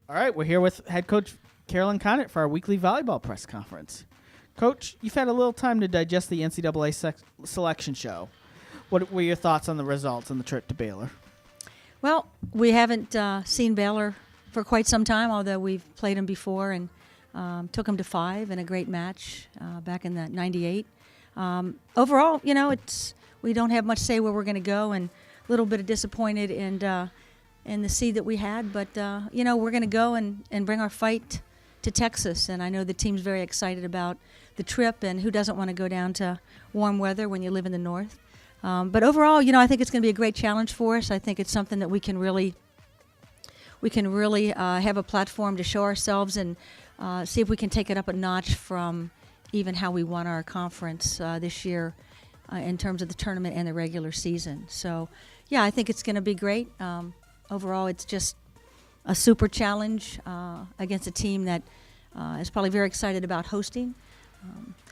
All right, we're here with head coach Carolyn Conant for our weekly volleyball press conference. Coach, you've had a little time to digest the NCAA selection show. What were your thoughts on the results and the trip to Baylor? Well, we haven't seen Baylor for quite some time, although we've played them before and took them to 5 in a great match back in the '98. Overall, we don't have much say where we're going to go, and a little bit of disappointed in the seed that we had. But, we're going to go and bring our fight to Texas, and I know the team's very excited about the trip, and who doesn't want to go down to warm weather when you live in the north. But overall, I think it's going to be a great challenge for us. I think it's something that we can really have a platform to show ourselves and see if we can take it up a notch from even how we won our conference this year in terms of the tournament and the regular season. So, yeah, I think it's going to be great. Overall, it's just a super challenge against a team that is probably very excited about hosting.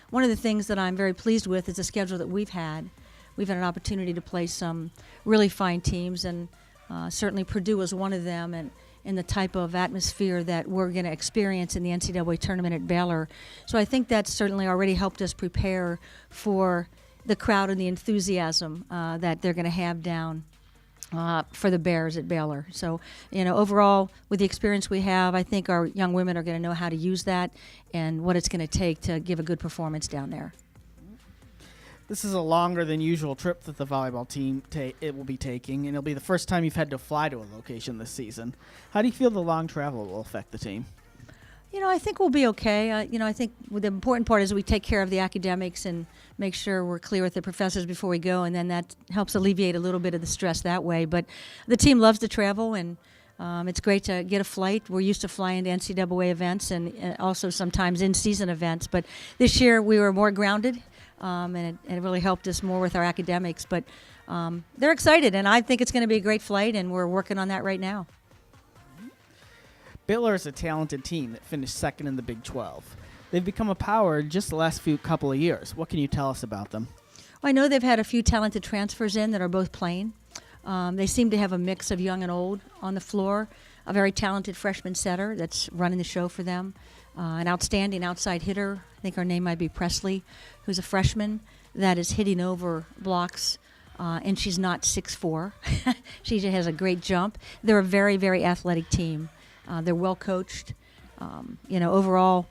One of the things that I'm very pleased with is the schedule that we've had. We've had an opportunity to play some really fine teams, and certainly Purdue is one of them, and in the type of atmosphere that we're going to experience in the NCAA tournament at Baylor. So I think that's certainly already helped us prepare for the crowd and the enthusiasm that they're going to have down for the Bears at Baylor. So, overall, with the experience we have, I think our young women are going to know how to use that and what it's going to take to give a good performance down there. This is a longer than usual trip that the volleyball team it will be taking, and it'll be the first time you've had to fly to a location this season. How do you feel the long travel will affect the team? I think we'll be okay. I think the important part is we take care of the academics and make sure we're clear with the professors before we go, and then that helps alleviate a little bit of the stress that way. But the team loves to travel, and it's great to get a flight. We're used to flying to NCAA events and also sometimes in-season events. But this year we were more grounded, and it really helped us more with our academics. But they're excited, and I think it's going to be a great flight, and we're working on that right now. Baylor is a talented team that finished second in the Big 12. They've become a power in just the last couple of years. What can you tell us about them? Well, I know they've had a few talented transfers in that are both playing. They seem to have a mix of young and old on the floor. A very talented freshman setter that's running the show for them. An outstanding outside hitter. I think her name might be Presley, who's a freshman that is hitting over blocks, and she's not 6'4". She has a great jump. They're a very, very athletic team. They're well coached. Overall,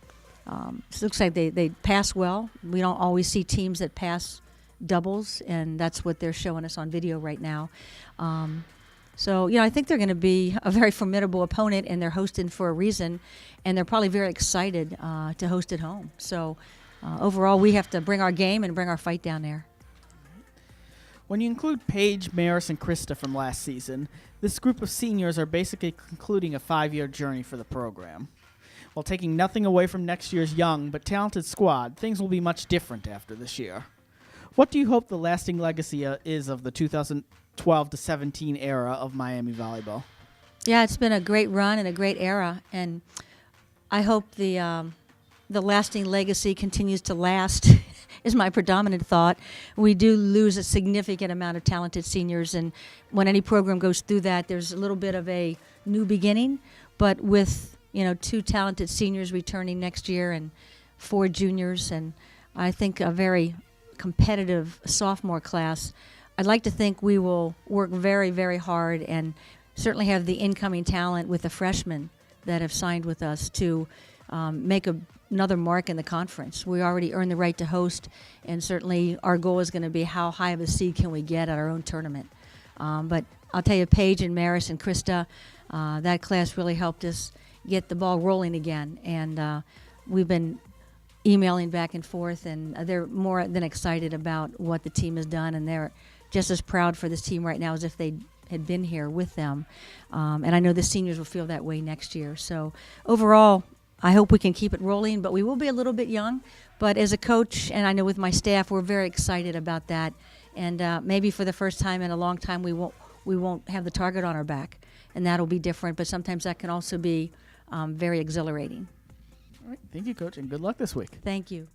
it looks like they pass well. We don't always see teams that pass doubles, and that's what they're showing us on video right now. I think they're going to be a very formidable opponent, and they're hosting for a reason, and they're probably very excited to host at home. So overall, we have to bring our game and bring our fight down there. When you include Paige, Maris, and Krista from last season, this group of seniors are basically concluding a 5-year journey for the program. While taking nothing away from next year's young but talented squad, things will be much different after this year. What do you hope the lasting legacy is of the 2012-17 era of Miami volleyball? Yeah, it's been a great run and a great era, and I hope the lasting legacy continues to last. Is my predominant thought. We do lose a significant amount of talented seniors, and when any program goes through that, there's a little bit of a new beginning. But with 2 talented seniors returning next year and 4 juniors, and I think a very competitive sophomore class, I'd like to think we will work very, very hard and certainly have the incoming talent with the freshmen that have signed with us to make another mark in the conference. We already earned the right to host, and certainly our goal is going to be how high of a seed can we get at our own tournament. But I'll tell you, Paige and Maris and Krista, that class really helped us get the ball rolling again, and we've been emailing back and forth, and they're more than excited about what the team has done, and they're just as proud for this team right now as if they had been here with them. And I know the seniors will feel that way next year. So overall, I hope we can keep it rolling, but we will be a little bit young. But as a coach, and I know with my staff, we're very excited about that. And maybe for the first time in a long time, we won't have the target on our back, and that'll be different. But sometimes that can also be very exhilarating. All right, thank you, Coach, and good luck this week. Thank you.